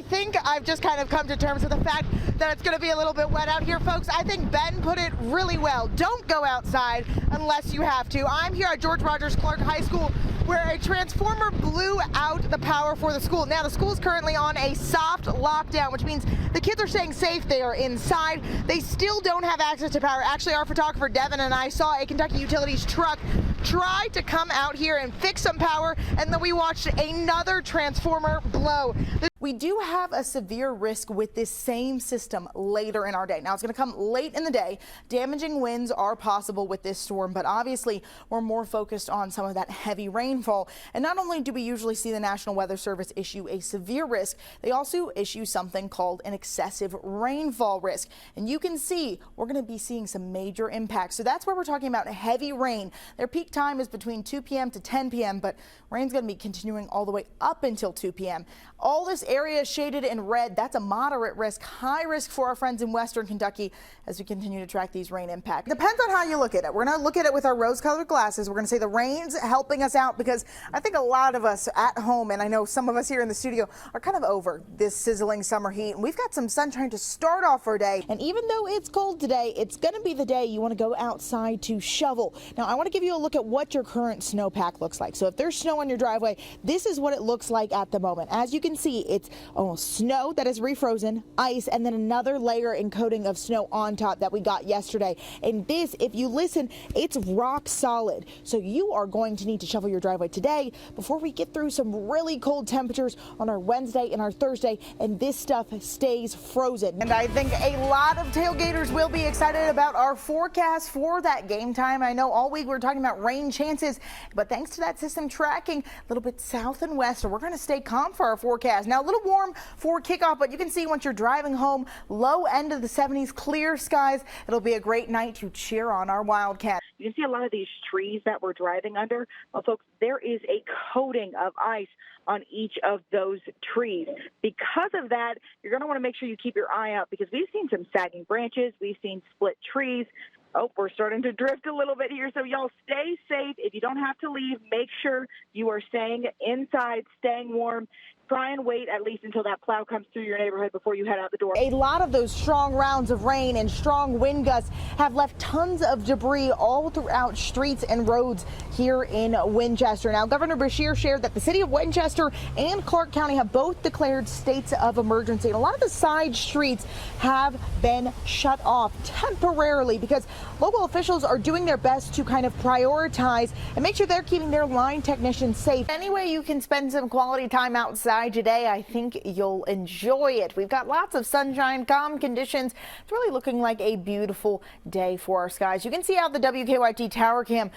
I think I've just kind of come to terms with the fact that it's going to be a little bit wet out here, folks. I think Ben put it really well. Don't go outside unless you have to. I'm here at George Rogers Clark High School, where a transformer blew out the power for the school. Now, the school is currently on a soft lockdown, which means the kids are staying safe. They are inside. They still don't have access to power. Actually, our photographer Devin and I saw a Kentucky Utilities truck try to come out here and fix some power, and then we watched another transformer blow. We do have a severe risk with this same system later in our day. Now, it's going to come late in the day. Damaging winds are possible with this storm, but obviously we're more focused on some of that heavy rainfall. And not only do we usually see the National Weather Service issue a severe risk, they also issue something called an excessive rainfall risk. And you can see we're going to be seeing some major impacts. So that's where we're talking about heavy rain. Their peak time is between 2 p.m. to 10 p.m., but rain's going to be continuing all the way up until 2 p.m. All this area shaded in red, that's a moderate risk, high risk for our friends in Western Kentucky as we continue to track these rain impacts. Depends on how you look at it. We're going to look at it with our rose-colored glasses. We're going to say the rain's helping us out because I think a lot of us at home, and I know some of us here in the studio, are kind of over this sizzling summer heat. And we've got some sunshine to start off our day. And even though it's cold today, it's going to be the day you want to go outside to shovel. Now, I want to give you a look at what your current snowpack looks like. So if there's snow on your driveway, this is what it looks like at the moment. As you can see, it's snow that is refrozen, ice, and then another layer and coating of snow on top that we got yesterday. And this, if you listen, it's rock solid. So you are going to need to shovel your driveway today before we get through some really cold temperatures on our Wednesday and our Thursday, and this stuff stays frozen. And I think a lot of tailgaters will be excited about our forecast for that game time. I know all week we're talking about rain chances, but thanks to that system tracking a little bit south and west, we're going to stay calm for our forecast. Now, a little warm for kickoff, but you can see once you're driving home, low end of the 70s, clear skies. It'll be a great night to cheer on our Wildcats. You can see a lot of these trees that we're driving under. Well, folks, there is a coating of ice on each of those trees. Because of that, you're going to want to make sure you keep your eye out because we've seen some sagging branches. We've seen split trees. Oh, we're starting to drift a little bit here. So y'all stay safe. If you don't have to leave, make sure you are staying inside, staying warm. Try and wait at least until that plow comes through your neighborhood before you head out the door. A lot of those strong rounds of rain and strong wind gusts have left tons of debris all throughout streets and roads here in Winchester. Now, Governor Beshear shared that the city of Winchester and Clark County have both declared states of emergency. And a lot of the side streets have been shut off temporarily because local officials are doing their best to kind of prioritize and make sure they're keeping their line technicians safe. Any way you can spend some quality time outside today, I think you'll enjoy it. We've got lots of sunshine, calm conditions. It's really looking like a beautiful day for our skies. You can see out the WKYT tower cam.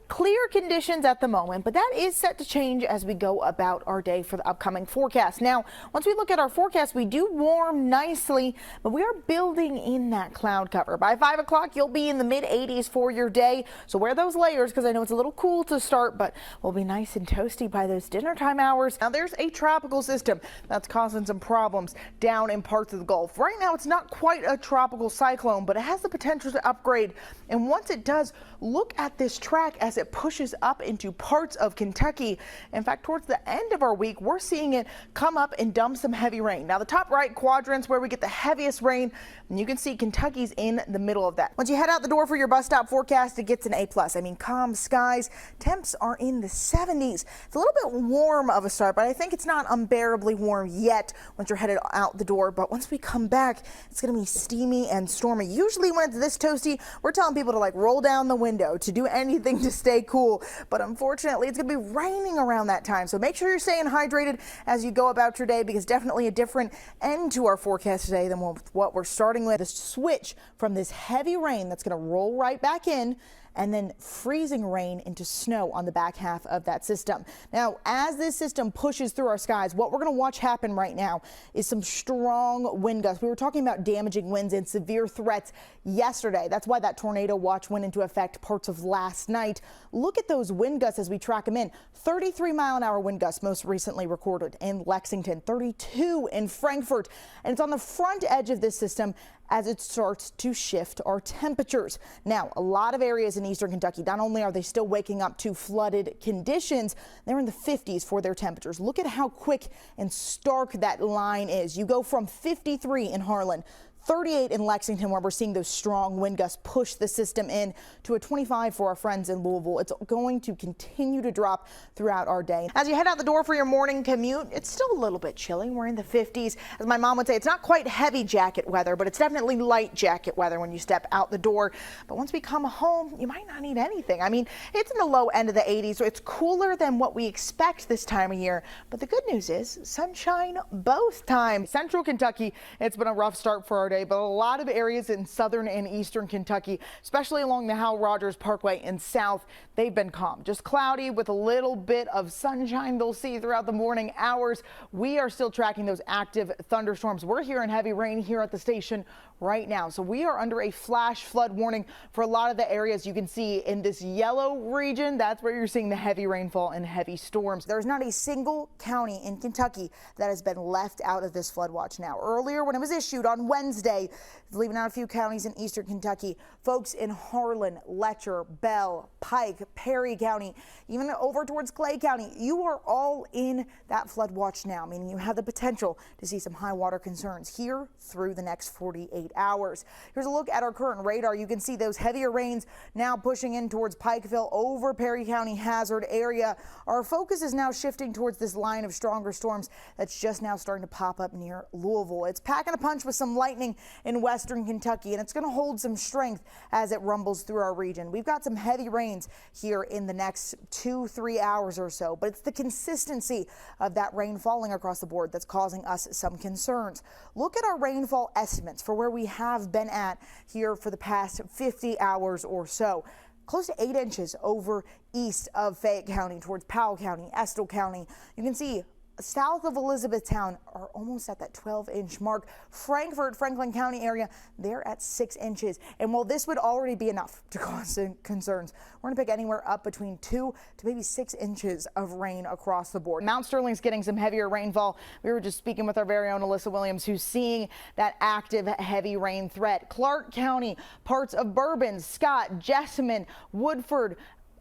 Clear conditions at the moment, but that is set to change as we go about our day for the upcoming forecast. Now, once we look at our forecast, we do warm nicely, but we are building in that cloud cover. By 5 o'clock, you'll be in the mid 80s for your day. So wear those layers because I know it's a little cool to start, but we'll be nice and toasty by those dinner time hours. Now, there's a tropical system that's causing some problems down in parts of the Gulf. Right now, it's not quite a tropical cyclone, but it has the potential to upgrade. And once it does, look at this track as it pushes up into parts of Kentucky. In fact, towards the end of our week, we're seeing it come up and dump some heavy rain. Now, the top right quadrants where we get the heaviest rain, and you can see Kentucky's in the middle of that. Once you head out the door for your bus stop forecast, it gets an A+. I mean, calm skies. Temps are in the 70s. It's a little bit warm of a start, but I think it's not unbearably warm yet once you're headed out the door. But once we come back, it's going to be steamy and stormy. Usually when it's this toasty, we're telling people to roll down the window, to do anything to stay cool. But unfortunately, it's going to be raining around that time. So make sure you're staying hydrated as you go about your day because definitely a different end to our forecast today than what we're starting with. A switch from this heavy rain that's going to roll right back in and then freezing rain into snow on the back half of that system. Now, as this system pushes through our skies, what we're going to watch happen right now is some strong wind gusts. We were talking about damaging winds and severe threats yesterday. That's why that tornado watch went into effect parts of last night. Look at those wind gusts as we track them in. 33-mile-an-hour wind gusts most recently recorded in Lexington, 32 in Frankfort, and it's on the front edge of this system as it starts to shift our temperatures. Now, a lot of areas in eastern Kentucky, not only are they still waking up to flooded conditions, they're in the 50s for their temperatures. Look at how quick and stark that line is. You go from 53 in Harlan, 38 in Lexington, where we're seeing those strong wind gusts push the system in, to a 25 for our friends in Louisville. It's going to continue to drop throughout our day. As you head out the door for your morning commute, it's still a little bit chilly. We're in the 50s. As my mom would say, it's not quite heavy jacket weather, but it's definitely light jacket weather when you step out the door. But once we come home, you might not need anything. I mean, it's in the low end of the 80s, so it's cooler than what we expect this time of year. But the good news is sunshine both times. Central Kentucky, it's been a rough start for our day, but a lot of areas in southern and eastern Kentucky, especially along the Hal Rogers Parkway and south, they've been calm. Just cloudy with a little bit of sunshine they'll see throughout the morning hours. We are still tracking those active thunderstorms. We're hearing heavy rain here at the station right now. So we are under a flash flood warning for a lot of the areas you can see in this yellow region. That's where you're seeing the heavy rainfall and heavy storms. There's not a single county in Kentucky that has been left out of this flood watch. Now, earlier when it was issued on Wednesday, leaving out a few counties in eastern Kentucky, folks in Harlan, Letcher, Bell, Pike, Perry County, even over towards Clay County, you are all in that flood watch now, meaning you have the potential to see some high water concerns here through the next 48 hours. Here's a look at our current radar. You can see those heavier rains now pushing in towards Pikeville over Perry County hazard area. Our focus is now shifting towards this line of stronger storms that's just now starting to pop up near Louisville. It's packing a punch with some lightning in western Kentucky, and it's going to hold some strength as it rumbles through our region. We've got some heavy rains here in the next 2-3 hours or so, but it's the consistency of that rain falling across the board that's causing us some concerns. Look at our rainfall estimates for where we have been at here for the past 50 hours or so. Close to 8 inches over east of Fayette County towards Powell County, Estill County. You can see south of Elizabethtown are almost at that 12-inch mark. Frankfort, Franklin County area, they're at 6 inches. And while this would already be enough to cause concerns, we're going to pick anywhere up between 2 to maybe 6 inches of rain across the board. Mount Sterling's getting some heavier rainfall. We were just speaking with our very own Alyssa Williams, who's seeing that active heavy rain threat. Clark County, parts of Bourbon, Scott, Jessamine, Woodford,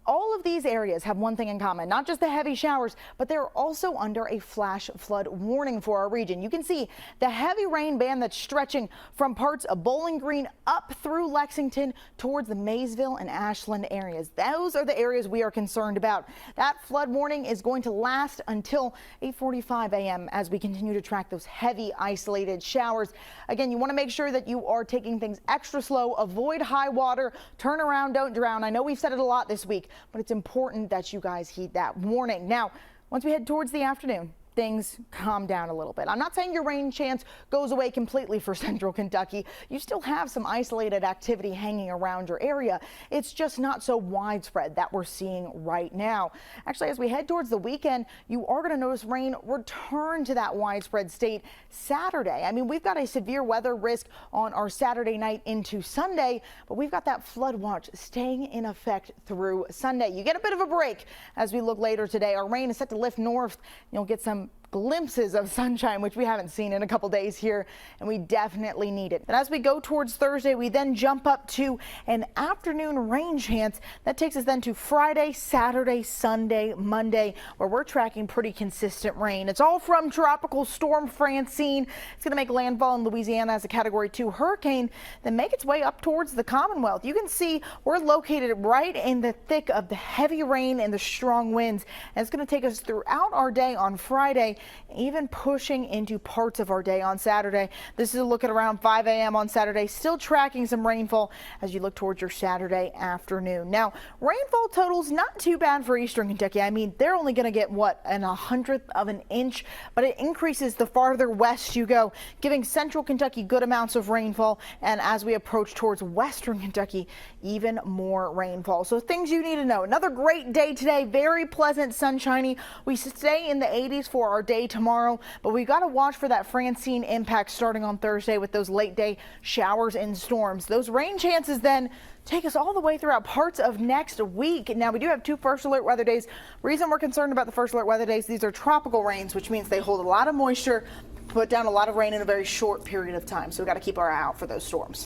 all of these areas have one thing in common, not just the heavy showers, but they're also under a flash flood warning for our region. You can see the heavy rain band that's stretching from parts of Bowling Green up through Lexington towards the Maysville and Ashland areas. Those are the areas we are concerned about. That flood warning is going to last until 8:45 a.m. as we continue to track those heavy isolated showers. Again, you want to make sure that you are taking things extra slow, avoid high water, turn around, don't drown. I know we've said it a lot this week, but it's important that you guys heed that warning. Now, once we head towards the afternoon, things calm down a little bit. I'm not saying your rain chance goes away completely for central Kentucky. You still have some isolated activity hanging around your area. It's just not so widespread that we're seeing right now. Actually, as we head towards the weekend, you are going to notice rain return to that widespread state Saturday. I mean, we've got a severe weather risk on our Saturday night into Sunday, but we've got that flood watch staying in effect through Sunday. You get a bit of a break as we look later today. Our rain is set to lift north. You'll get some glimpses of sunshine, which we haven't seen in a couple days here, and we definitely need it. And as we go towards Thursday, we then jump up to an afternoon rain chance. That takes us then to Friday, Saturday, Sunday, Monday, where we're tracking pretty consistent rain. It's all from Tropical Storm Francine. It's going to make landfall in Louisiana as a Category 2 hurricane, then make its way up towards the Commonwealth. You can see we're located right in the thick of the heavy rain and the strong winds, and it's going to take us throughout our day on Friday, even pushing into parts of our day on Saturday. This is a look at around 5 a.m. on Saturday, still tracking some rainfall as you look towards your Saturday afternoon. Now, rainfall totals not too bad for eastern Kentucky. I mean, they're only going to get what, an 100th of an inch, but it increases the farther west you go, giving central Kentucky good amounts of rainfall, and as we approach towards western Kentucky, even more rainfall. So things you need to know. Another great day today, very pleasant, sunshiny. We stay in the 80s for our day tomorrow, but we got to watch for that Francine impact starting on Thursday with those late day showers and storms. Those rain chances then take us all the way throughout parts of next week. Now, we do have 2 first alert weather days. Reason we're concerned about the first alert weather days, these are tropical rains, which means they hold a lot of moisture, put down a lot of rain in a very short period of time. So we've got to keep our eye out for those storms.